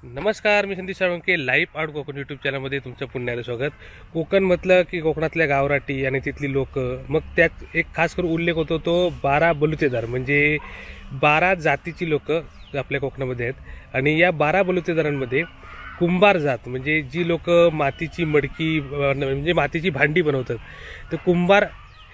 नमस्कार, मी Sandeep Salunkhe. Live out Konkan YouTube चॅनलमध्ये तुमचं पुन्हा स्वागत. कोकण म्हटलं की कोकणातल्या गावराटी आणि तिथली लोक, मग त्यात एक खास करून उल्लेख होतो तो 12 बलुतेदार, म्हणजे 12 जातीची लोक आपल्या कोकणामध्ये आहेत. आणि या 12 बलुतेदारांमध्ये कुंभार जात, म्हणजे जी लोक मातीची मडकी म्हणजे मातीची भांडी बनवतात, तर कुंभार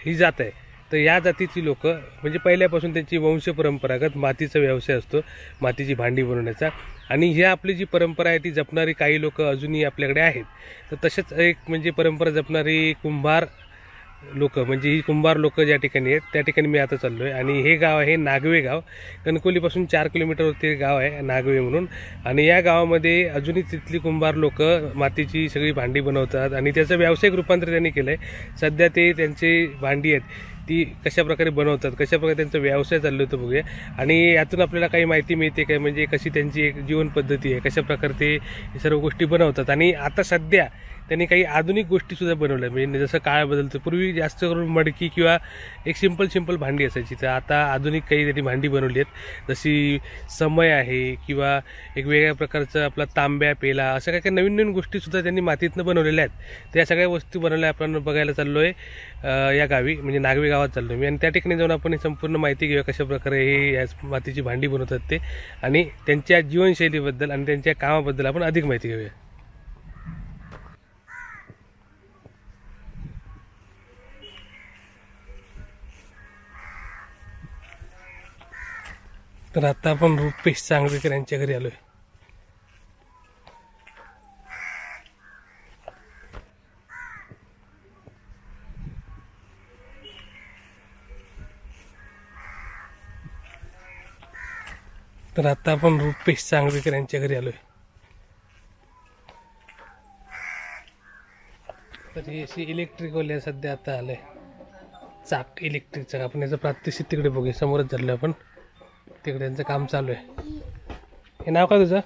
ही जात आहे. तर या जातीची लोक म्हणजे पहिल्यापासून त्यांची वंश परंपरागत मातीचा व्यवसाय असतो, मातीची भांडी बनवण्याचा. आणि ही आपली जी परंपरा आहे ती जपणारी काही लोक अजूनही आपल्याकडे आहेत. तर तसेच एक म्हणजे परंपरा जपणारी कुंभार लोक, म्हणजे ही कुंभार लोक ज्या ठिकाणी आहेत त्या ठिकाणी मी आता चाललो आहे. आणि हे गाव आहे नागवे गाव. कणकवलीपासून 4 किलोमीटरवरती गाव आहे नागवे म्हणून. आणि या गावामध्ये अजूनही तिथली कुंभार लोक मातीची सगळी भांडी बनवतात आणि त्याचं व्यावसायिक रूपांतर त्यांनी केलं आहे. सध्या ते त्यांची भांडी आहेत ती कशा प्रकारे बनवतात, कशा प्रकारे त्यांचा व्यवसाय चाललो होतो बघूया. आणि यातून आपल्याला काही माहिती मिळते काय, म्हणजे कशी त्यांची एक जीवन पद्धती आहे, कशा प्रकारे ते सर्व गोष्टी बनवतात. आणि आता सध्या त्यांनी काही आधुनिक गोष्टी सुद्धा बनवल्या, म्हणजे जसं काळ बदलतो. पूर्वी जास्त करून मडकी किंवा एक सिंपल भांडी असायची, तर आता आधुनिक काही त्यांनी भांडी बनवली आहेत. जशी समय आहे किंवा एक वेगळ्या प्रकारचं आपला तांब्या पेला, असं काही नवीन नवीन गोष्टी सुद्धा त्यांनी मातीतनं बनवलेल्या आहेत. त्या सगळ्या वस्तू बनवल्या आपण बघायला चाललो आहे या गावी, म्हणजे नागवे गावात चाललो मी. आणि त्या ठिकाणी जाऊन आपण संपूर्ण माहिती घेऊया कशा प्रकारे हे या मातीची भांडी बनवतात ते, आणि त्यांच्या जीवनशैलीबद्दल आणि त्यांच्या कामाबद्दल आपण अधिक माहिती घेऊया. तर आता आपण रुपेश सांगवेकर यांच्या घरी आलोय. तर आता आपण रुपेश सांगवेकर यांच्या घरी आलोय. तर ही अशी इलेक्ट्रिकवाले सध्या आता आलंय, चाक इलेक्ट्रिकचं. आपण याचं प्रात्यक्षिक तिकडे बघूया, समोरच झालं आपण, तिकडे यांचं काम चालू आहे. हे नाव काय तुझं?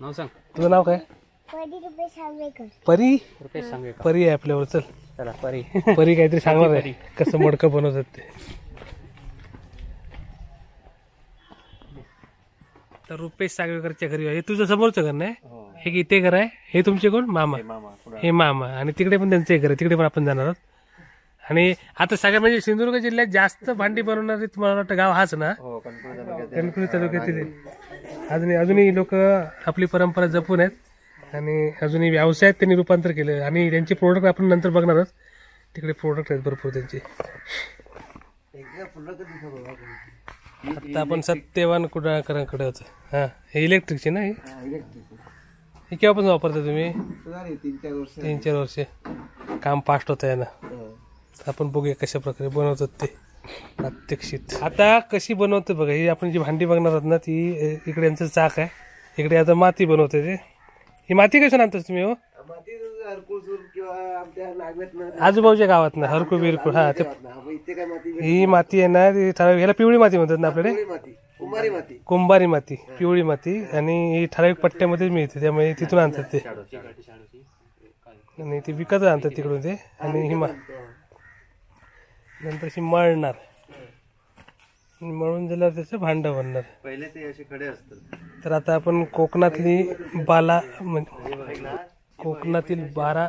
नाव सांग. तुझं नाव काय? परी. परी आहे आपल्यावर. चल चला परी. परी काहीतरी सांगणार आहे कसं मडकं बनवतात ते. तर रुपेश सागवेकरच्या घरी. हे तुझं समोरचं घर नाही, हे इथे घर आहे. हे तुमचे कोण? मामा. हे मामा. आणि तिकडे पण त्यांचं एक घर आहे, तिकडे पण आपण जाणार आहोत. आणि आता सगळ्या म्हणजे सिंधुदुर्ग जिल्ह्यात जास्त भांडी बनवणारे तुम्हाला वाटतं गाव हाच ना? कणकवली तालुक्यातील अजूनही लोक आपली परंपरा जपून आहेत आणि अजूनही व्यवसायात त्यांनी रूपांतर केलं. आणि त्यांचे प्रोडक्ट आपण नंतर बघणार आहोत. तिकडे प्रोडक्ट आहेत भरपूर त्यांचे. आता आपण सत्यवान कुडाळकरांकडे होतो. हा, हे इलेक्ट्रिकचे ना? हे केव्हापासून वापरता तुम्ही? 3-4 वर्ष. काम फास्ट होत आहे ना. आपण बघूया कशा प्रकारे बनवतात ते प्रात्यक्षिक. आता कशी बनवतात बघा. ही आपण जी भांडी बघणार आहोत ना, ती इकडे यांचं चाक आहे. इकडे आता माती बनवते ते. ही माती कशी आणतात तुम्ही? हो, आजूबाजूच्या गावात ना, हरकुळ बिरकुळ. हा, ही माती आहे ना, ती ठराविक, ह्याला पिवळी माती म्हणतात ना आपल्याकडे, कुंभारी माती, पिवळी माती. आणि ही ठराविक पट्ट्यामध्ये मिळते, त्यामुळे तिथून आणतात ते. आणि ती विकत आणतात तिकडून ते. आणि ही नंतर अशी मळणार, मळून झाल्यावर त्याचं भांडं बनणार. पहिले ते असे खडे असतात. तर आता आपण कोकणातली कोकणातील 12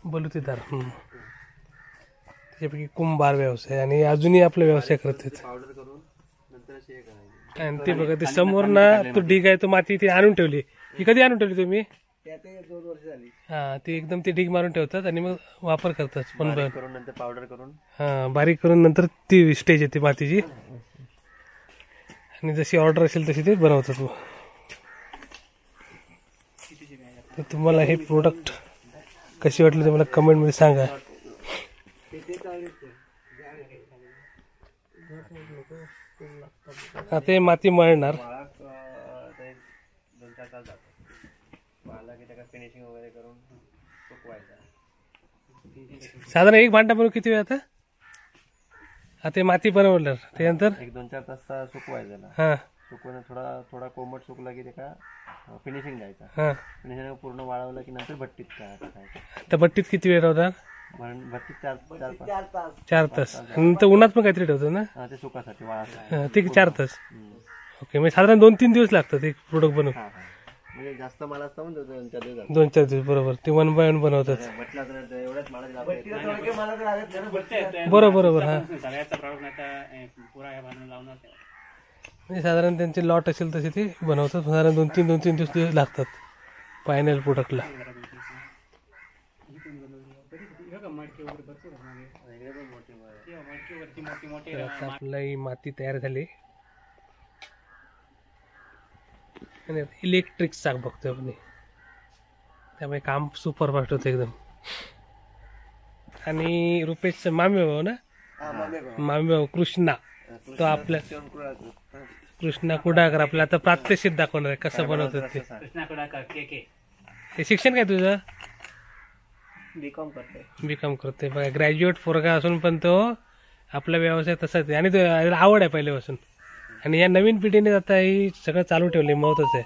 बलुतेदार, त्याच्यापैकी कुंभार व्यवसाय, आणि अजूनही आपला व्यवसाय करतात. आणि ते बघा, ते समोर ना तो ढीग आहे, तो माती ती आणून ठेवली. ही कधी आणून ठेवली तुम्ही? 2 वर्ष झाली. हा, ते एकदम ते ढीग मारून ठेवतात आणि मग वापर करतात. पण नंतर पावडर करून, हा, बारीक करून नंतर ती स्टेज येते मातीची. आणि जशी ऑर्डर असेल तशी ते बनवतात. तर तुम्हाला हे प्रोडक्ट कशी वाटली ते मला कमेंटमध्ये सांगा. आता हे माती मळणार. साधारण एक भांडा बनवून किती वेळ? आता माती बनवणार त्यानंतर 1-2-4 तास सुकवायचं. हा, सुकवणं थोडा कोमट सुकला की त्याला फिनिशिंग द्यायचा. हा, फिनिशिंग पूर्ण वाळवलं की नंतर भट्टीत टाकायचं. तर भट्टीत किती वेळ राहणार? भट्टीत 4 तास. नंतर उन्हात पण काहीतरी ठेवतो ना? ते सुकासाठी वाळा. ते 4 तास. ओके, म्हणजे साधारण 2-3 दिवस लागतात एक प्रोडक्ट बनवून. म्हणजे जास्त माल असता म्हणून 2-4 दिवस झाले. 2-4 दिवस बरोबर. ते 1 बाय 1 बनवतात. म्हटलं तर एवढ्याच मालाची लागत बरोबर हा. सगळ्याचा प्रॉडक्ट नाही तर पुरा हे बनवून लावणार ते. म्हणजे साधारण त्यांचे लॉट असेल तसे ते बनवतात. साधारण 2-3 दिवस लागतात फायनल प्रोडक्टला. तर आता आपला ही माती तयार झाली आणि इलेक्ट्रिक चाक बघतोय आपण, त्यामुळे काम सुपर फास्ट होतं एकदम. आणि रुपेश मामी भाऊ ना, मामी भाऊ कृष्णा, तो आपल्या कृष्णा कुडाकर आपल्याला आता प्रात्यक्षिक दाखवणार आहे कसं बनवतात ते. कृष्णा कुडाकर के. हे शिक्षण काय तुझं? बीकॉम करते. बीकॉम करते बघा. ग्रॅज्युएट पोरगा असून पण तो आपला व्यवसाय तसाच आहे आणि तो आवड आहे पहिल्यापासून. आणि या नवीन पिढीने आता ही सगळं चालू ठेवले, महत्वाचं आहे.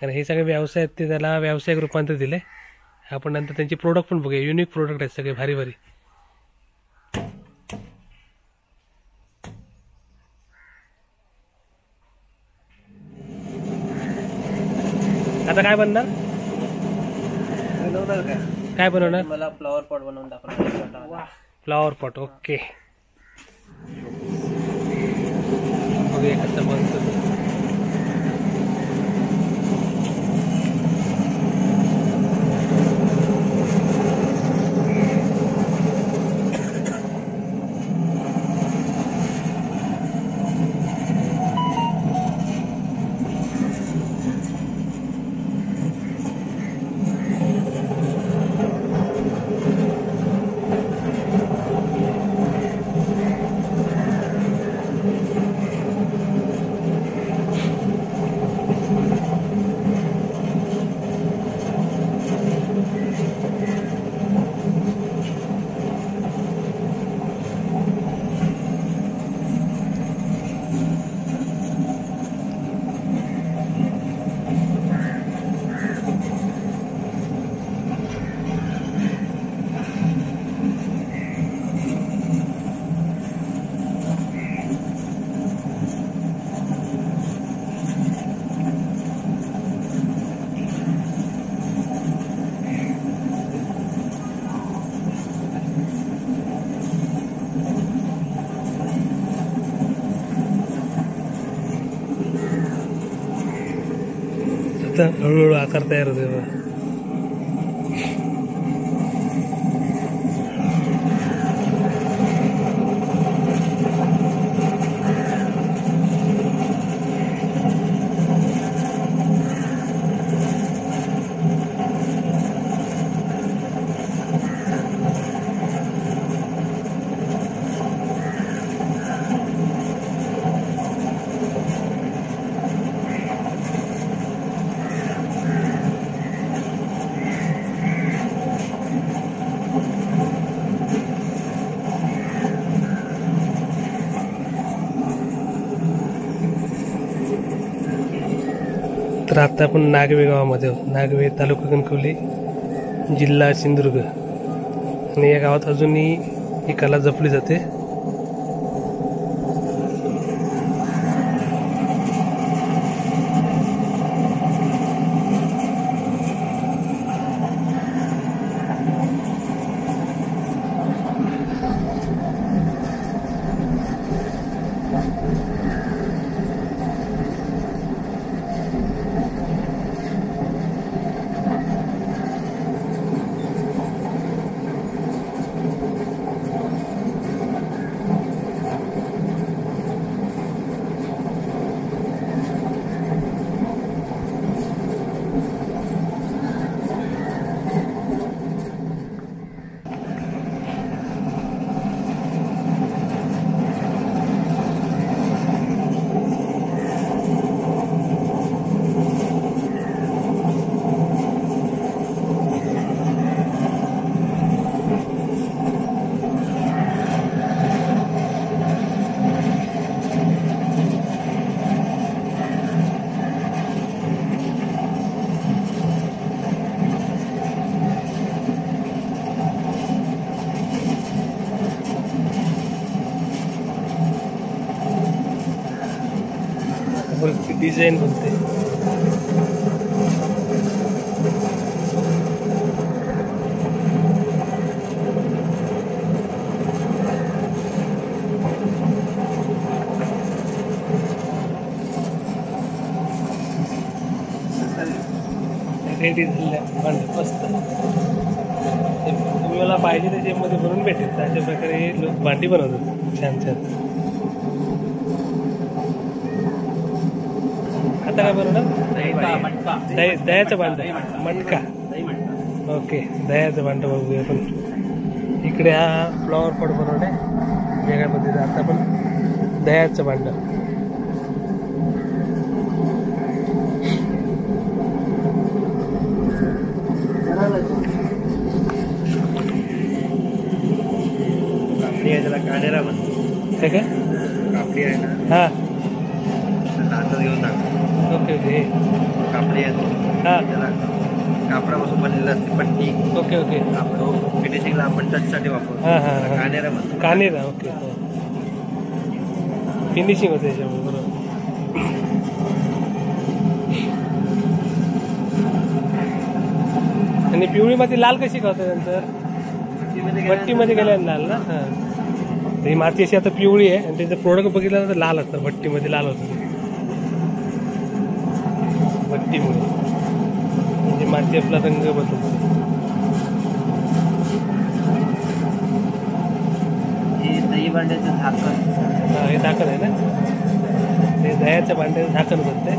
कारण हे सगळे व्यवसाय आहेत ते त्याला व्यावसायिक रूपांतर दिले. आपण नंतर त्यांचे प्रोडक्ट पण बघूया. युनिक प्रोडक्ट आहेत सगळे, भारी भारी. आता काय बनणार? काय बनवणार? मला फ्लॉवर पॉट बनवून दाखवणार. Flower pot. ओके, बघूया कसं बनतं. हळूहळू आकार तयार होते बघा. तर आता आपण नागवे गावामध्ये आहोत. नागवे तालुका कणकवली, जिल्हा सिंधुदुर्ग. आणि या गावात अजूनही ही कला जपली जाते. डिझाईन बनते. रेडी झाल्या भांड मस्त. ते तुम्ही मला पाहिजे त्या जेममध्ये बनवून भेटेल अशा प्रकारे लोक भांडी बनवतात छान छान. आता काय बनवणार? दह्याचं भांड मटका. ओके दह्याचं भांड बघूया आपण. इकडे हा फ्लॉवर पॉट बनवणे वेगळ्या पद्धतीचं. आता आपण दह्याचं भांड. कापडी आहे त्याला काढेरा म्हणतो. काय काय कापडी आहे ना हां हातात घेऊन टाकतो. ओके ओके कापडी आहे तो हां त्याला कापडापासून बनलेलं असते पट्टी. ओके ओके आपण फिनिशिंगला आपण टचसाठी वापरतो. हां हां हां काढेरा म्हणतो. कानेरा. ओके फिनिशिंग होते त्याच्यामुळे बरोबर. आणि पिवळी माती लाल कशी का होतं त्यांचं? भट्टीमध्ये गेल्यानं लाल ना. हां ही माती अशी आता पिवळी आहे आणि त्याचं प्रोडक्ट बघितलं तर लाल असतं. भट्टीमध्ये लाल होतं भट्टीमुळे. म्हणजे माती आपला रंग बदलतो. हे दही भांड्याचं झाकण. हां हे झाकण आहे ना. ते दह्याच्या भांड्याचं झाकण बनतंय.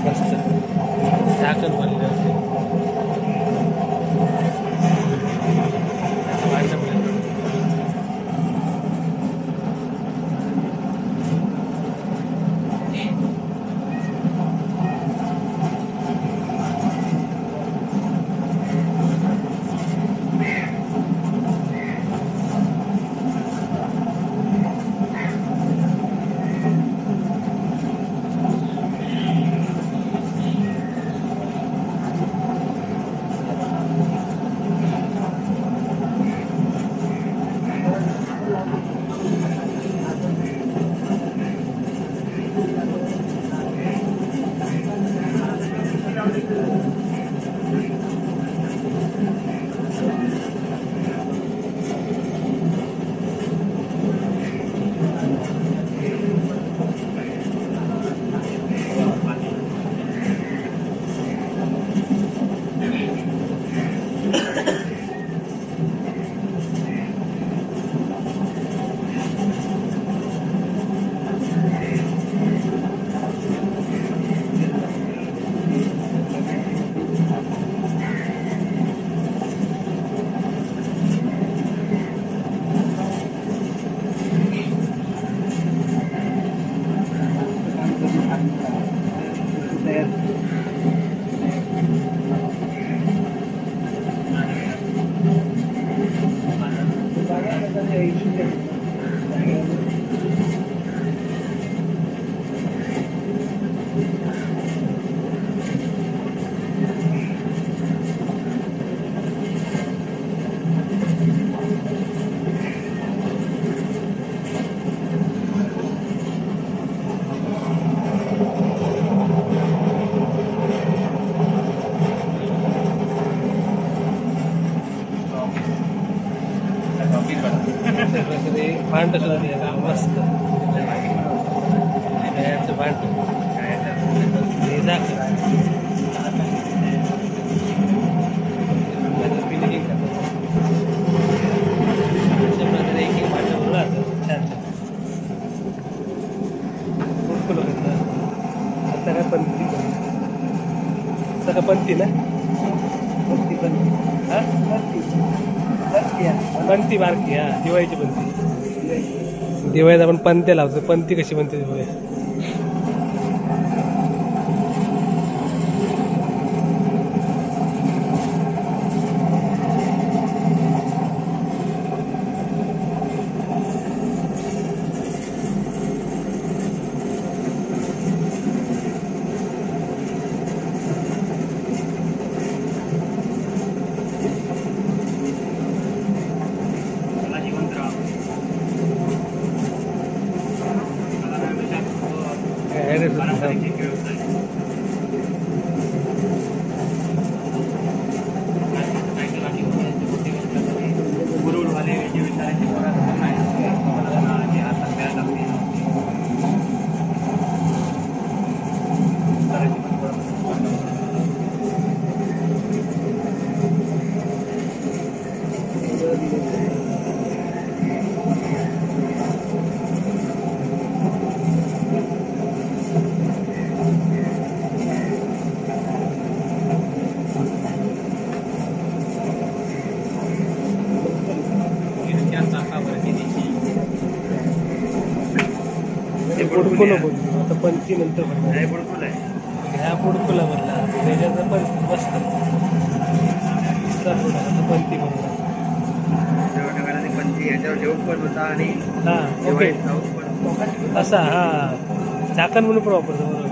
मस्त झाकण बनले होते. भांडं बनलं. भांड सुद्धा दिलं मस्त. दह्याचं भांड हे झाकण. फिनिशिंग करतात अशा प्रकारे एक एक भांड बनवलं जातं छान छान. फुल आता काय पंथी. आता काय पंथी ना. हां पंथी बारकी. हां दिवाळीची पंथी. दिवाळीत आपण पंत्या लावतो. पंथी कशी बनते दिवाळी? बुडकुलं बोललो आता पंची नंतर भरणार हे बुडकुल आहे. ह्या बुडकुला भरला त्याच्यात पण मस्त दिसला थोडा आता पंती भरला. तेवढ्या वेळाने पंची याच्यावर जेवण पण होता आणि हा ओके दिवाळीत खाऊ पण. असा हा झाकण म्हणून पण वापरतो बरोबर.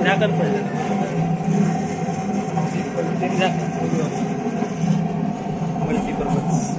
झाकण पडलं मल्टीपर्पज.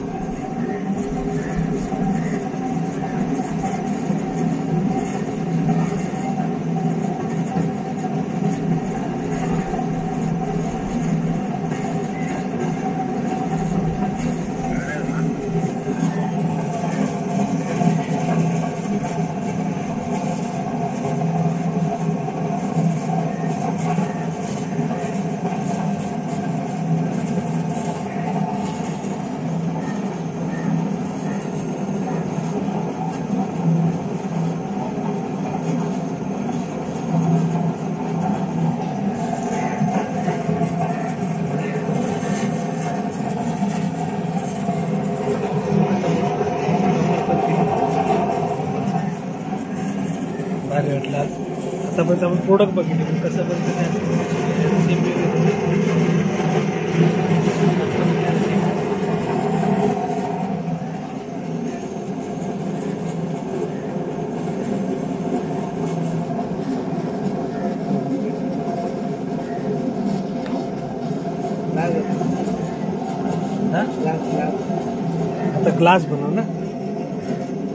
भारी वाटला. आतापर्यंत आपण प्रोडक्ट बघितले पण कसं बनतं आता ग्लास बनव ना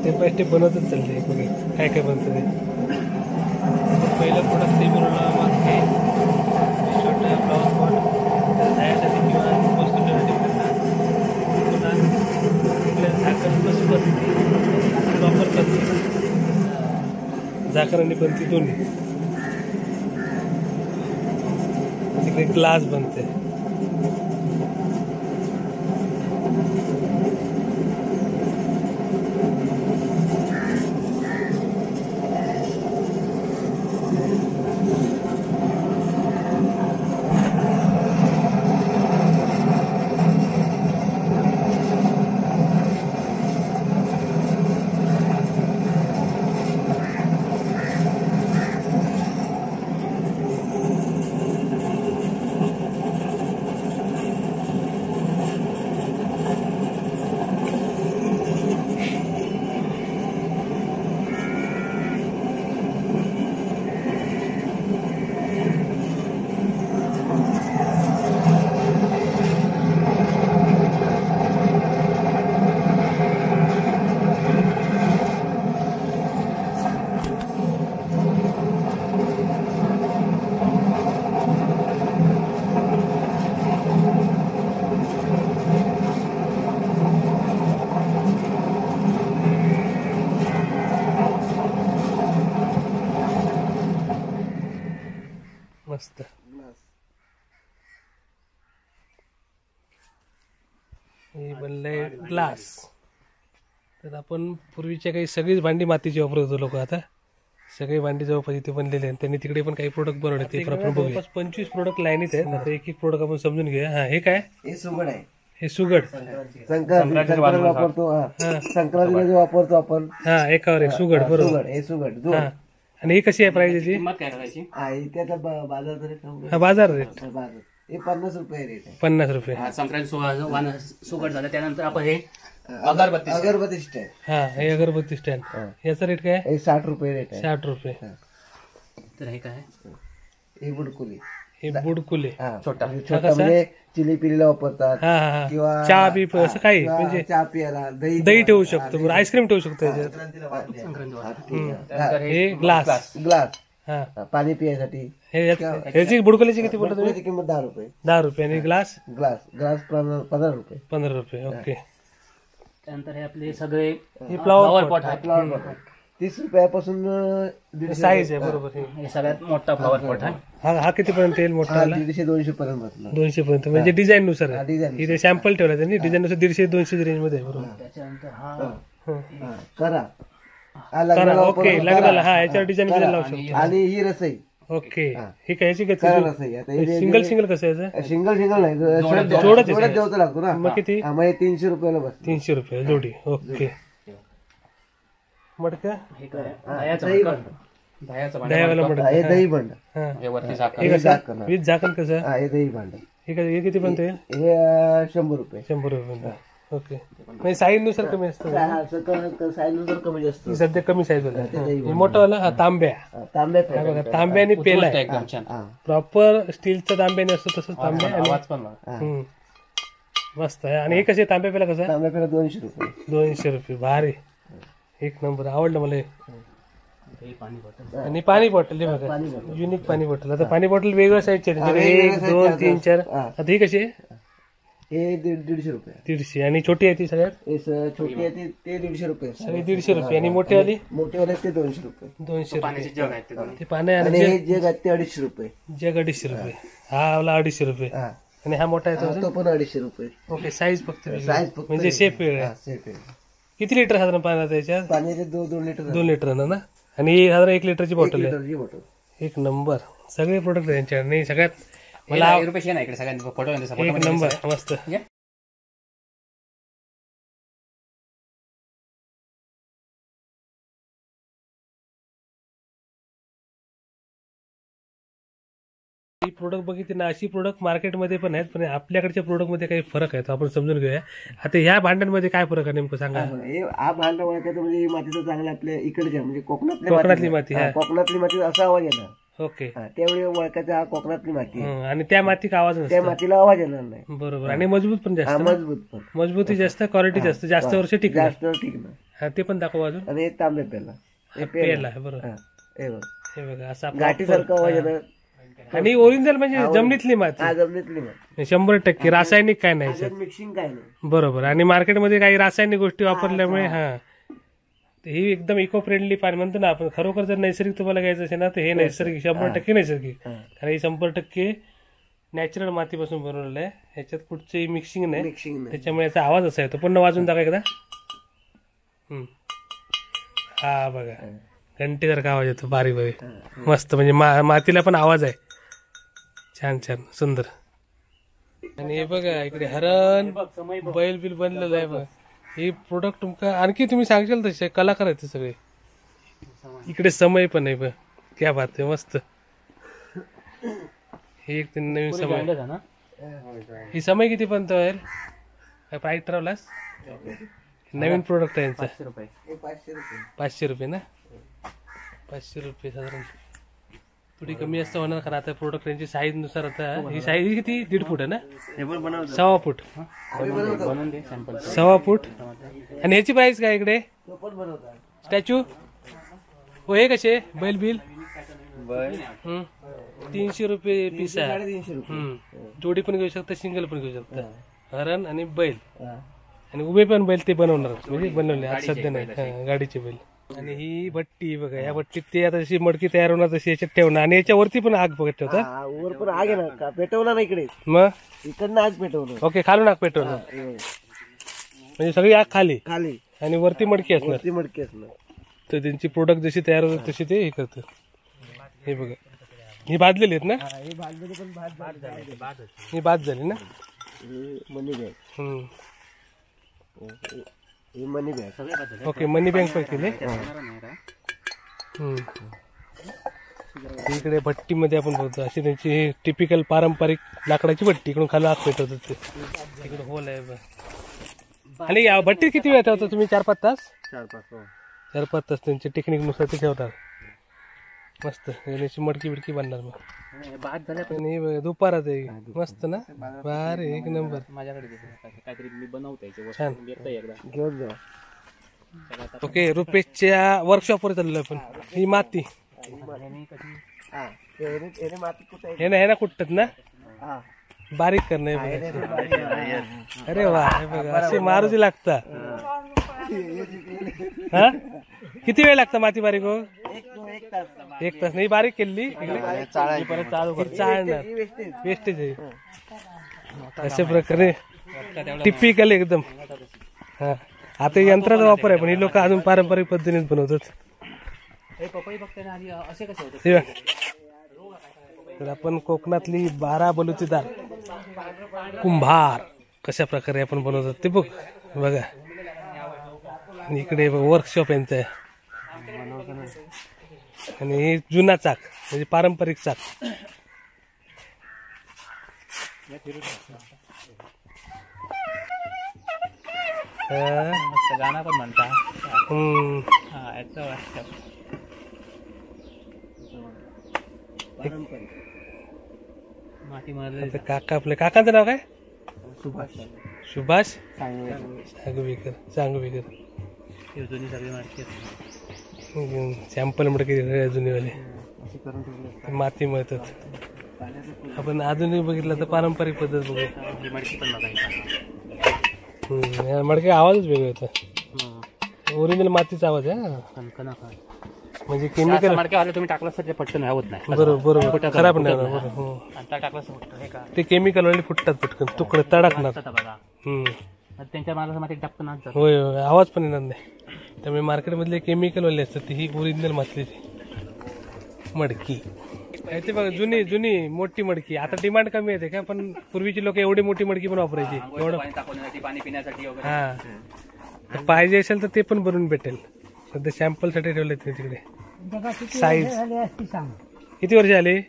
ते स्टेप बनवतच चालते बघे काय काय बनतं ते. पहिलं प्रोडक्ट ते बनवलं मग हे छोटं फ्लॉवर पॉट जायसाठी किंवा वस्तू ठेवण्यासाठी पुन्हा आपल्या झाकण कसं बनते वापर करते झाकण आणि बनते दोन्ही. तिकडे ग्लास बनते. मस्त. हे बनलंय ग्लास. तर आपण पूर्वीच्या काही सगळीच भांडी मातीची वापरत होतो लोक. आता सगळे भांडी जवळपास इथे बनलेले आहेत. त्यांनी तिकडे पण काही प्रोडक्ट बनवले ते पण आपण बघूया. 25 प्रोडक्ट लाईनीत आहेत. आता एक एक प्रोडक्ट आपण समजून घेऊया. हा हे काय हे सुगड आहे. हे सुगड संक्रांतीला वापरतो. संक्रांतीला जे वापरतो आपण. हा एकावर एक सुगड बरोबर. हे सुगड हा आणि ही कशी आहे प्राइस याची? त्याचा बाजार रेट हा बाजार रेट हे 50 रुपये रेट आहे. 50 रुपये. संक्रांत सुगड झालं त्यानंतर आपण हे अगरबत्ती स्टँड. हा हे अगरबत्ती स्टँड. याचा रेट काय? हे 60 रुपये रेट आहे. 60 रुपये. तर हे काय हे बुडकुली. हे बुडकुले. छोटा म्हणजे चिली पिलीला वापरतात. हा हा किंवा चहा बी असं काही म्हणजे चहा पियाला दही ठेवू शकतो. आईस्क्रीम ठेवू शकतो याच्यात. हे ग्लास. ग्लास हा पाणी पिण्यासाठी. ह्याची बुडकुल्याची किती बोलता तुम्ही? किंमत 10 रुपये. 10 रुपये. आणि ग्लास ग्लास 15 रुपये. 15 रुपये. ओके. त्यानंतर हे आपले सगळे हे फ्लॉवर पॉट आहे. फ्लॉवर पॉट 30 रुपयापासून साईज आहे बरोबर. हे सगळ्यात मोठा फ्लॉवर पॉट आहे. हा कितीपर्यंत येईल मोठावाला? 150-200 पर्यंत बसणार. 200 पर्यंत म्हणजे डिझाईन नुसार आहे. डिझाईन इथे सॅम्पल ठेवला त्यांनी, डिझाईन नुसार 150-200 रेंज मध्ये आहे. बरोबर. त्याच्यानंतर हा करा करा ओके लग्नाला हा याच्यावर डिझाईन लावू शकतो. आणि ही रसई ओके ही काय याची करा रसई. आता सिंगल सिंगल कसं याचं? सिंगल नाही जोडच द्यावं लागतो ना. मग किती? मग 300 रुपयाला बस. 300 रुपये जोडी. ओके मडका हे काय दह्यावाला मडका. हे दही भांड. हा हे वरती हे कसं विथ झाकण कसं? हे दही भांड. हे किती पर्यंत येईल? हे 100 रुपये. 100 रुपये. ओके म्हणजे साईज नुसार कमी असतं. साईज नुसार कमी जास्त. ही सध्या कमी साईज वाला मोठावाला हा तांब्या. तांब्या हा बघा तांब्याने पेला आहे एकदम छान. प्रॉपर स्टीलचा तांब्याने असतो तसंच तांब्या. आवाज पण बघा. मस्त आहे. आणि हे कसे तांब्या पेला कसा? तांब्या पेला 200 रुपये. 200 रुपये. भारी एक नंबर आवडलं मला हे. हे पाणी बॉटल. आणि पाणी बॉटल हे बघा युनिक पाणी बॉटल. आता पाणी बॉटल वेगळ्या साईजचे 1 2 3 4. आता ही कशी आहे? हे 150 रुपये. 150. आणि छोटी आहे ती सगळ्यात? छोटी आहे ते 150 रुपये. सगळी 150 रुपये. आणि मोठीवाली? मोठेवाले ते 200 रुपये. 200 पाण्याचे रुपये. जग आहेत ते दोन्ही. ते पाणी आणि आणि हे जग आहे ते 250 रुपये. जग 250 रुपये. हा आवला 250 रुपये. आणि हा मोठा आहे तो पण 250 रुपये. ओके साईज फक्त वेगळी. साईज फक्त म्हणजे शेप वेगळा आहे. सेफ आहे. किती लिटर साधारण पाणी राहतं याच्यात? पाण्याचे 2 लिटर 2 लिटर ना. आणि ही साधारण 1 लिटरची बॉटल आहे. लिटरची बॉटल. एक नंबर सगळे प्रोडक्ट आहे यांच्याकडे. नाही सगळ्यात मला मला 1 रुपये ना इकडे सगळ्यांनी फोटो एक नंबर मस्त. ही प्रोडक्ट बघितली ना अशी प्रोडक्ट मार्केटमध्ये पण आहेत, पण आपल्याकडच्या प्रोडक्टमध्ये काही फरक आहे तो आपण समजून घेऊया. आता ह्या भांड्यांमध्ये काय फरक आहे नेमकं सांगा. हा भांड ओळखायचं म्हणजे मातीचं चांगलं आपल्या इकडच्या म्हणजे कोकणातली माती. कोकणातली माती असा आवाज येणार. ओके त्यावेळी ओळखायचं हा कोकणातली माती आहे. आणि त्या मातीक आवाज नसतो. त्या मातीला आवाज येणार नाही. बरोबर. आणि मजबूत पण जास्त ना? मजबूत पण मजबूती जास्त क्वालिटी जास्त जास्त वर्ष टिकणार. जास्त टिकणार. ते पण दाखवा अजून. आणि हे तांबे पेला पेला आहे बरोबर. हे बघ हे बघा असा गाठीसारखा आवाज येणार. आणि ओरिजिनल म्हणजे जमिनीतली माती. जमिनीतली माती 100% रासायनिक काय नाही सर. मिक्सिंग काय नाही. बरोबर. आणि मार्केटमध्ये काही रासायनिक गोष्टी वापरल्यामुळे ही एकदम इको फ्रेंडली पाणी म्हणतो ना आपण. खरोखर जर नैसर्गिक तुम्हाला घ्यायचं असेल ना तर हे नैसर्गिक 100% नैसर्गिक. कारण हे 100% नॅचरल मातीपासून बनवलेलं आहे. ह्याच्यात कुठचंही मिक्सिंग नाही. त्याच्यामुळे याचा आवाज असा येतो. पुन्हा वाजून दाखवा एकदा. हा बघा घंटेसारखा आवाज येतो बारीक बारीक मस्त. म्हणजे मातीला पण आवाज आहे. छान छान सुंदर. आणि हे बघा इकडे हरण बैल बिल बनलेलं आहे बघा. हे प्रोडक्ट तुमका आणखी तुम्ही सांगशाल तसे कलाकार आहेत सगळे. इकडे समय पण आहे बघ. क्या बात आहे मस्त. हे एक नवीन समय. ही समय किती पर्यंत होईल? प्राईस ठरवलास? नवीन प्रोडक्ट आहे यांचा. 500 रुपये ना. 500 रुपये साधारण थोडी कमी जास्त होणार. कारण आता प्रोडक्ट यांची साईज नुसार. आता ही साईज किती? 1.5 फूट आहे ना. 1.25 फूट. 1.25 फूट. आणि ह्याची प्राइस काय इकडे? स्टॅच्यू हो हे कसे बैल बिल? 300 रुपये पीस आहे. जोडी पण घेऊ शकता सिंगल पण घेऊ शकता. हरण आणि बैल आणि उभे पण बैल ते बनवणार म्हणजे बनवले आज सध्या नाही गाडीचे बैल. आणि ही भट्टी बघा. या भट्टीत ते आता जशी मडकी तयार होणार तशी याच्यात ठेवणार. आणि याच्यावरती पण आग बघत ठेवतात. वर पण आग आहे ना. पेटवला ना इकडे. मग इकडनं आग पेटवलं. ओके खालून आग पेटवलं म्हणजे सगळी आग खाली खाली आणि वरती मडकी असणार. ती मडकी असणार. तर त्यांची प्रोडक्ट जशी तयार होतात तशी ते हे करतात. हे बघा ही भाजलेली आहेत ना. हे भाजलेली पण ही भाज झाली ना. मनी बॅग. ही मनी बॅग. ओके मनी बँक पण केले. इकडे भट्टीमध्ये आपण बघतो अशी त्यांची टिपिकल पारंपरिक लाकडाची भट्टी. इकडून खाली आग पेटवतात ते. इकडे होल आहे बघ. आणि या भट्टीत किती वेळ ठेवता तुम्ही? 4-5 तास? 4-5 तास त्यांची टेक्निक नुसार ते ठेवतात. मस्त याची मडकी बिडकी बनणार मग. आणि दुपारात आहे मस्त ना. भारी एक नंबर. माझ्याकडे काहीतरी मी बनवते छान. घेऊन जा. ओके रुपेशच्या वर्कशॉपवर चाललो आपण. ही माती हे ना कुठतात ना बारीक करणे. अरे वा हे बघा असे मारुती लागतात. हा किती वेळ लागतं माती बारीक हो? एक तास. एक तास नाही बारीक केली इकडे परत चालू चालणार वेस्टेज आहे अशा प्रकारे टिपिकल एकदम. हा आता यंत्राचा वापर आहे पण ही लोक अजून पारंपरिक पद्धतीने बनवतात. पपई बघते ना आधी असे कसे होते. हे बघ. तर आपण कोकणातली 12 बलुतेदार कुंभार कशा प्रकारे आपण बनवतात ते बघ बघा. आणि इकडे वर्कशॉप यांचं आहे आणि हे जुना चाक म्हणजे पारंपरिक चाक. मस्त गाणं पण म्हणता. हा याचं वाटतं माती मारले. आता काका आपले काकांचं नाव काय? सुभाष सांगवीकर जुनी सगळी माती सॅम्पल मडके जुनीवाले माती मिळतात. आपण आधुनिक बघितलं तर पारंपरिक पद्धत बघूया. ही मडकी पण बघायची. मडके आवाजच वेगळा होता. ओरिजिनल मातीचा आवाज आहे कणकणा खा. म्हणजे केमिकल मडके आले तुम्ही टाकलं तर ते पटकन होत नाही. बरोबर खराब नाही होणार. बरोबर आता टाकलं फुटतं हे का ते केमिकल वाले फुटतात पटकन तुकडे तडकणार. बघा त्यांच्या मालाचा माती टपकन आज जातो. होय होय आवाज पण येणार नाही. त्यामुळे मार्केटमधले केमिकल वाले असतात ही ओरिजिनल मातीची मडकी. ते बघा जुनी मोठी मडकी. आता डिमांड कमी येते का पण पूर्वीची लोक एवढी मोठी मडकी पण वापरायची. एवढं पाणी पिण्यासाठी वगैरे. हा पाहिजे असेल तर ते पण बनवून भेटेल. सध्या सॅम्पल साठी ठेवले तिकडे. साईज किती वर्ष आली?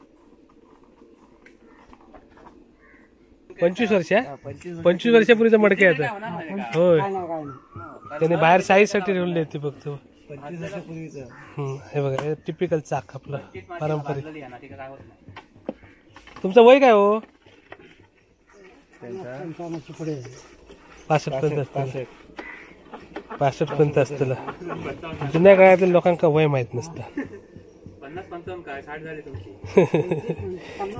25 वर्ष. 25 वर्षापूर्वीचा मडके आता होय. त्याने बाहेर साईज साठी ठेवले होते फक्त. 25 वर्षापूर्वीच. हे बघा हे टिपिकल चाक आपलं पारंपरिक. तुमचं वय काय हो? 65 पर्यंत असतं. जुन्या काळातल्या लोकांना वय माहित नसतं. 50-55 काय 60 झाले तुमची.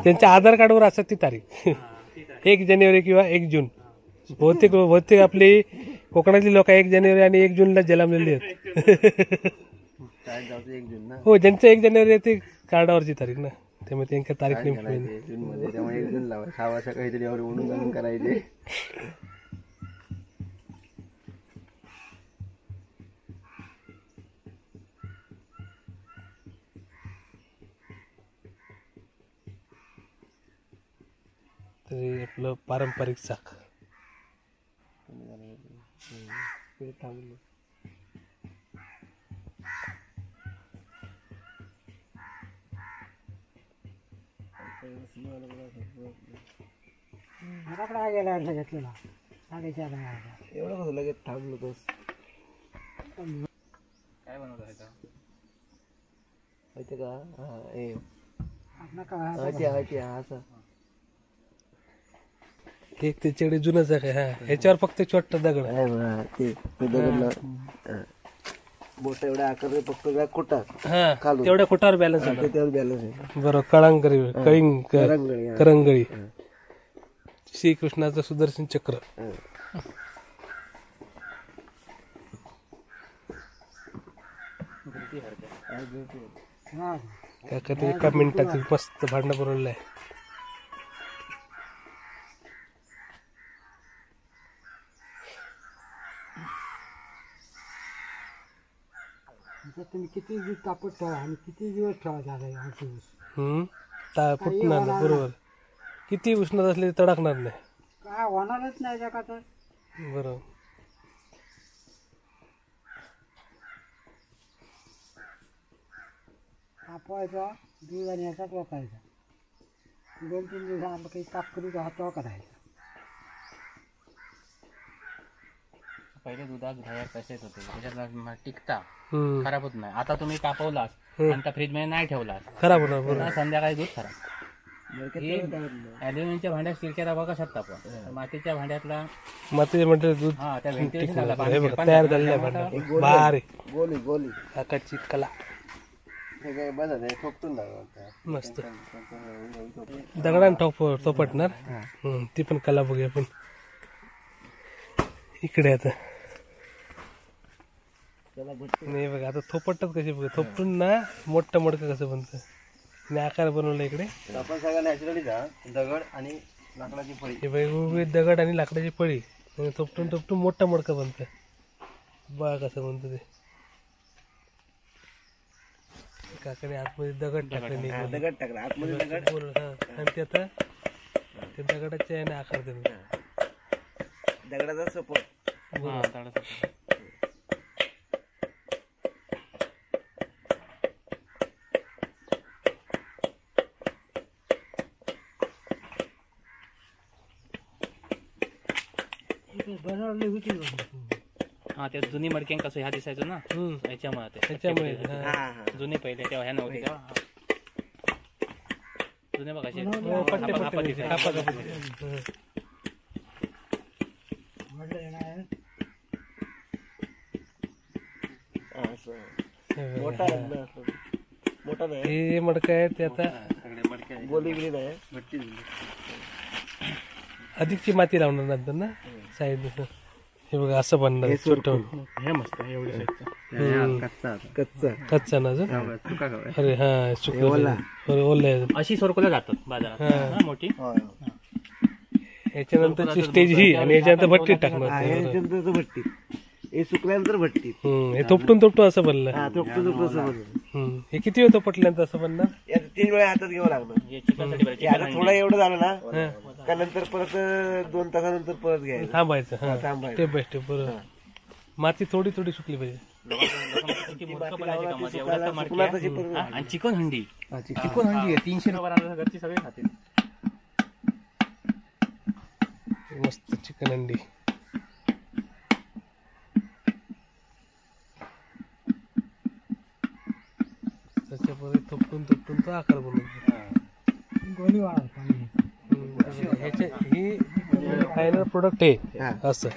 त्यांच्या आधार कार्डवर असतात ती तारीख 1 जानेवारी किंवा 1 जून. बहुतेक आपली कोकणातली लोक 1 जानेवारी आणि 1 जूनला जन्मलेली आहेत. हो ज्यांचं 1 जानेवारी ते कार्डावरची तारीख ना त्यामुळे त्यांच्या तारीख नेमकी जून मध्ये त्यामुळे 1 जून लावा 6 वर्ष काहीतरी यावर उडून घालून करायचे. तरी आपलं पारंपरिक चाक. एवढं कसं लगेच थांबलो तोस. काय बनवलं आहे का माहिती का? असं एक त्याच्याकडे जुनं चाक आहे. हा ह्याच्यावर फक्त छोटा दगड आहे. ते दगडला बोट एवढ्या आकार फक्त खोटा हा तेवढ्या खोटावर बॅलन्स आहे. त्यावर बॅलन्स आहे. बरोबर करंगळी श्रीकृष्णाचं सुदर्शन चक्र. काका ते एका मिनिटात मस्त भांडण बनवलं आहे. तुम्ही किती दिवस तापत ठेवा आणि किती दिवस ठेवा फुटणार नाही. बरोबर किती उष्णता असली तरी तडकणार नाही. काय होणारच नाही त्या का तर. बरोबर तापवायचा दूध आणि ह्याच्यात वापरायचा 2-3 दिवसांना काही ताप करून हातावर करायचा. पहिले दुधात घ्यायला तसेच होते त्याच्यात टिकता खराब होत नाही. आता तुम्ही तापवलास आणि त्या फ्रीज मध्ये नाही ठेवलास खराब होणार. बरोबर संध्याकाळी दूध खराब. अल्युमिनियमच्या भांड्यात स्टीलच्या बघा शकता पण मातीच्या भांड्यातला मातीचे म्हणजे दूध हा त्या व्हेंटिलेशन तयार झालेलं आहे. बारीक गोली काकाची कला हे काय बघा ठोकतून दाखवा. मस्त दगडान टोपटणार. ती पण कला बघूया आपण इकडे. आता नाही बघा आता थोपटतात कसे बघा थोपटून ना मोठं मडकं कसं बनतं आणि आकार बनवला इकडे आपण सगळं नॅचरली दगड आणि लाकडाची फळी हे वेगवेगळे दगड आणि लाकडाची पळी आणि थोपटून थोपटून मोठं मडकं बनतं बघा कसं बनतं ते काकाने आतमध्ये दगड टाकले नाही दगड टाकला आतमध्ये दगड आणि ते आता ते दगडाच्या याने आकार देणार दगडाचा सपोर्ट बनवले होती हा त्या जुनी मडक्यां कसं ह्या दिसायचं ना याच्यामुळे त्याच्यामुळे जुने पहिले तेव्हा ह्या नव्हते तेव्हा जुने बघायचे पट्टे पट्टे कापा कापा म्हटलं नाही मोठा नाही हे मडकं आहे ते आता गोली गिरी नाही अधिकची माती लावणार नंतर ना साईड हे बघा असं बनणार छोट हे मस्त एवढे कच्चा ना अजून अरे हा ओला आहे अशी सोरकोला जातात बाजारात मोठी याच्यानंतरची स्टेज ही आणि याच्यानंतर भट्टीत टाकणार भट्टी हे सुकल्यानंतर भट्टी हे थोपटून थोपटून असं बनलं हे किती होतं पटल्यानंतर असं बनणार 3 वेळा हातात घ्यावं लागलं आता थोडं एवढं झालं ना का नंतर परत 2 तासानंतर परत घ्यायचं थांबायचं स्टेप बाय स्टेप बरोबर माती थोडी थोडी सुकली पाहिजे आणि चिकन हंडी आहे 300 रुपये घरची सगळे खातील मस्त चिकन अंडी त्याच्यामध्ये थोपटून थोपटून तो आकार बनवतो गोळी वाढ ह्याचे ही फायनल प्रोडक्ट आहे असं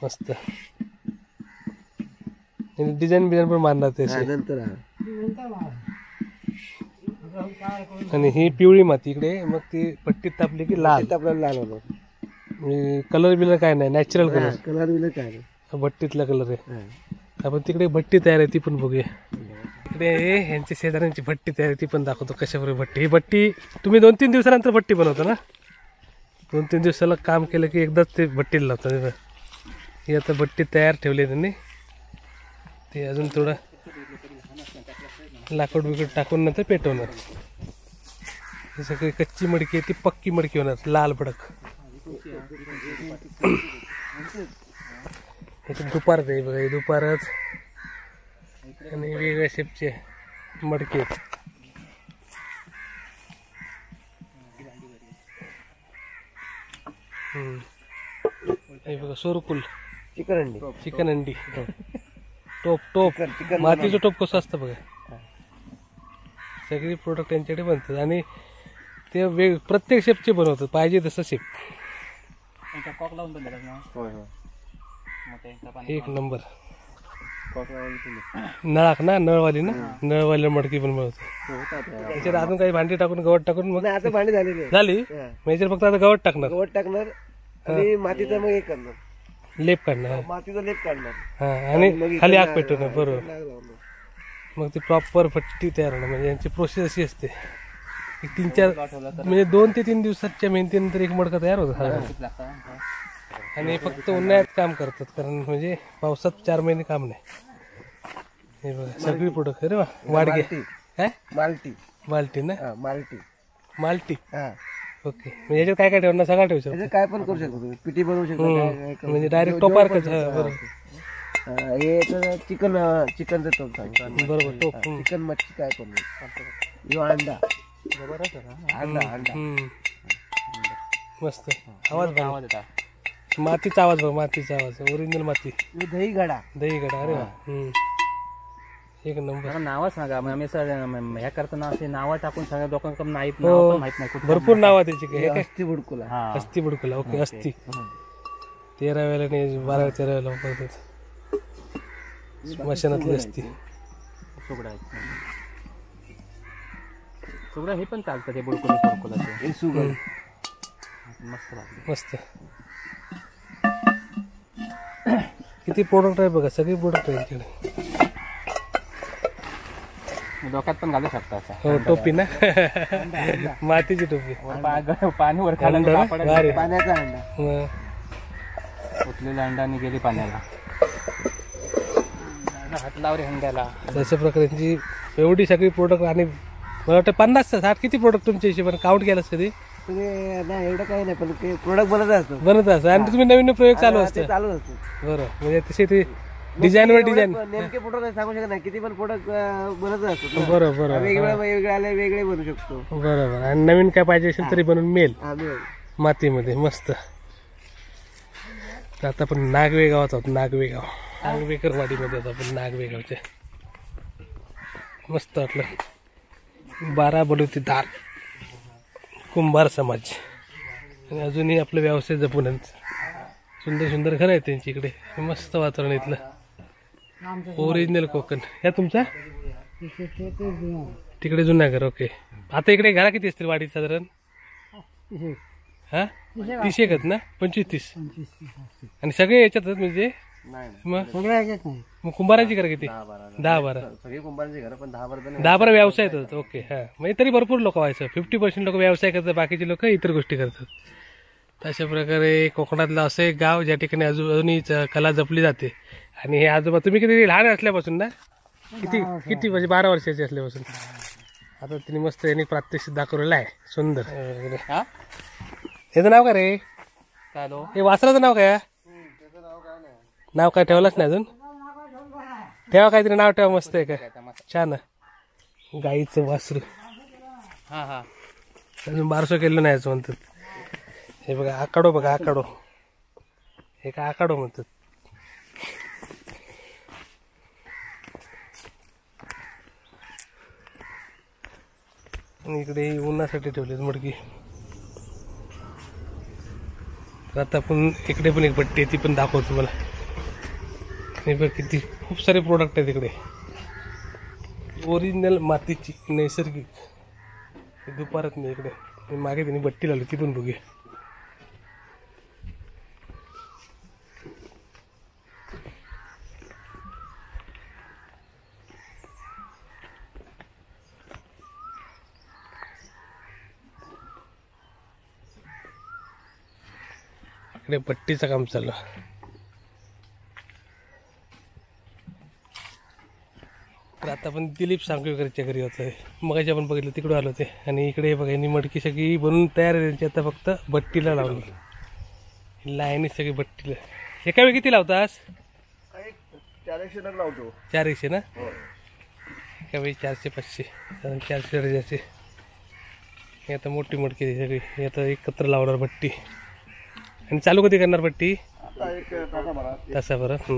मस्त डिझाईन बिझाईन पण मारणार त्याचे नंतर आणि ही पिवळी माती इकडे मग ती पट्टीत तापली की लाल आपल्याला लाल होतं कलर बिलर काय नाही नॅचरल कलर कलर बिलर काय नाही भट्टीतला कलर आहे आपण तिकडे भट्टी तयार आहे ती पण बघूया इकडे ह्यांच्या शेजाऱ्यांची भट्टी तयार आहे ती पण दाखवतो कशाबरोबर भट्टी ही भट्टी तुम्ही 2-3 दिवसानंतर भट्टी बनवता ना 2-3 दिवसाला काम केलं की एकदाच ते भट्टीला लावतात ही आता भट्टी तयार ठेवली त्यांनी ते अजून थोडं लाकूड बिकूड टाकून नंतर पेटवणार ही सगळी कच्ची मडकी आहे ती पक्की मडकी होणार लाल भडक दुपारच आहे बघा दुपारच आणि वेगवेगळ्या शेपचे मडके बघा सोरकुल चिकन अंडी टोप मातीचं टोप कसं असतं बघा सगळी प्रोडक्ट यांच्याकडे बनतात आणि ते प्रत्येक शेपचे बनवतात पाहिजे तसं शेप कॉक लावून पण एक नंबर नळाक ना नळवाली ना नळवाली मडकी पण बनवतो त्याच्यात अजून काही भांडी टाकून गवत टाकून मग आता भांडी झालेली झाली याच्यात फक्त आता गवत टाकणार गवत टाकणार आणि मातीचा मग हे करणार लेप काढणार मातीचा लेप काढणार हा आणि खाली आग पेटवणार बरोबर मग ती प्रॉपर भट्टी तयार होणार म्हणजे यांची प्रोसेस अशी असते 3-4 म्हणजे 2 ते 3 दिवसाच्या मेहनतीनंतर एक मडका तयार होतं आणि फक्त उन्हाळ्यात काम करतात कारण म्हणजे पावसात 4 महिने काम नाही हे बघा सगळी प्रोडक्ट अरे वा वाडगे काय माल्टी ना माल्टी ओके म्हणजे याच्यात काय काय ठेवणार सगळं ठेवू शकतो काय पण करू शकतो तुम्ही पिठी बनवू शकतो म्हणजे डायरेक्ट टोपार बरोबर हे चिकनचं टोप बरोबर टोप चिकन मच्छी काय करू अंडा मस्त आवाज येता मातीचा आवाज बघ मातीचा आवाज ओरिजिनल माती दही गडा अरे वा एक नंबर नावच सांगा आम्ही सर ह्या करताना असे नावं टाकून सगळ्या लोकांकडून माहित नाही भरपूर नाव आहे त्याची काय हस्ती बुडकुला हस्ती बुडकुला ओके हस्ती 13 वेळेला नाही 12-13 वेळेला वापरतात स्मशानातली हस्ती सुगडा हे पण चालतं ते बुडकुला सुगड मस्त मस्त किती प्रोडक्ट आहे बघा, सगळे प्रोडक्ट आहे यांच्याकडे. डोक्यात पण घालू शकता असं. हो टोपी ना मातीची टोपी. पाणी वर अंडा ना? भारी. पाण्याचा अंडा. हं. उठलेल्या अंडाने गेली पाण्याला. हात लाव रे हंड्याला. तशा प्रकारची एवढी सगळी प्रोडक्ट. आणि मला वाटतं 50-60 किती प्रोडक्ट तुमच्या हिशोबाने काउंट केलास कधी? तुम्ही नाही एवढं काही नाही, पण ते प्रोडक्ट बनत असतो. बनत असं. आणि तुम्ही नवीन प्रयोग चालू ते असतं. चालू असतो. बरं, म्हणजे तसे ते डिझाईन वर डिझाईन. नेमके प्रोडक्ट सांगू शकत नाही, किती पण प्रोडक्ट बनत असतो. बरोबर वेगवेगळे आले वेगळे बनवू शकतो. बरोबर. आणि नवीन काय पाहिजे असेल तरी बनवून मिळेल आम्ही मातीमध्ये. मस्त. तर आता आपण नागवेगावात आहोत. नागवेगाव नागवेकरवाडीमध्ये आहोत आपण, नागवेगावचे. मस्त वाटलं. 12 बलुतेदार कुंभार समाज. आणि अजूनही आपले व्यवसाय जपून आहेत. सुंदर सुंदर घर आहे त्यांची इकडे. मस्त वातावरण इथलं. ओरिजिनल कोकण. या तुमचा तिकडे जुना घर. ओके. आता इकडे घरा किती असतील वाडीत साधारण? हा 30 एकच ना? 25-30. आणि सगळे याच्यातच म्हणजे मग सगळ्या ह्याच्यात नाही. मग कुंभारांची घर किती? 10-12. सगळी कुंभारांची घरं, पण 10-12 10-12 व्यवसाय येतात. ओके. हा म्हणजे तरी भरपूर लोक व्हायचं. 50% लोक व्यवसाय करतात, बाकीचे लोक इतर गोष्टी करतात. अशा प्रकारे कोकणातलं असं एक गाव ज्या ठिकाणी अजूनही कला जपली जाते. आणि हे आजोबा तुम्ही किती लहान असल्यापासून ना? किती म्हणजे 12 वर्षाचे असल्यापासून. आता तिने मस्त यांनी प्रात्यक्षिक दाखवलेलं आहे. सुंदर. याचं नाव काय रे? हे वासराचं नाव काय? नाव काय ठेवलंच नाही अजून? ठेवा काहीतरी नाव ठेवा. मस्त आहे काय? छान. गाईचं वासरू. अजून बारसं केलं नाही असं म्हणतात. हे बघा आकाडो. बघा आकाडो. हे काय आकाडो म्हणतात. आणि इकडे उन्हासाठी ठेवली मडकी. तर आता आपण इकडे पण एक भट्टी आहे, ती पण दाखवतो मला. हे बघ किती खूप सारे प्रोडक्ट आहेत इकडे. ओरिजिनल मातीची नैसर्गिक. दुपारात मी इकडे मागे त्यांनी भट्टी लावली, ती पण बघूया. इकडे भट्टीचं काम चालू. तर आता आपण दिलीप सांगवीकरच्या घरी होतोय. मगाशी आपण बघितलं तिकडे आलो होते. आणि इकडे बघा यांनी मडकी सगळी बनवून तयार आहे त्यांची. आता फक्त भट्टीला लावली. लाईनी सगळी भट्टीला. एका वेळी किती लावतास? 400 लावतो. 400 ना? एका वेळी 400-500 400 डझनचे. हे आता मोठी मडकी आहे सगळी. हे आता एकत्र लावणार भट्टी. आणि चालू कधी करणार भट्टी? तासाभरात.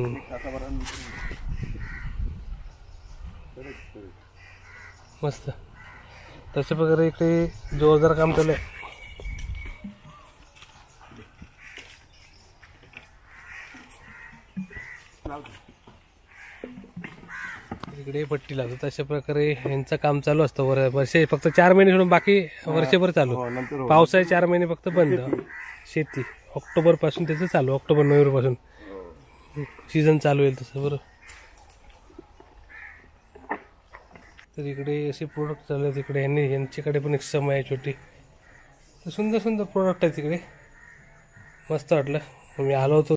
मस्त. तशा प्रकारे इकडे जोरदार काम चालू आहे. इकडे पट्टी लागतो. तशा प्रकारे यांचं काम चालू असतं. वर्ष फक्त 4 महिने सोडून बाकी वर्षभर चालू. पावसाळे 4 महिने फक्त बंद. शेती ऑक्टोबर पासून त्याचं चालू. ऑक्टोबर-नोव्हेंबर पासून सीझन चालू होईल तसं. बरं. तर इकडे असे प्रोडक्ट चालू आहेत. इकडे यांच्याकडे पण एक समय आहे छोटी. सुंदर सुंदर प्रोडक्ट आहेत तिकडे. मस्त वाटलं. मी आलो होतो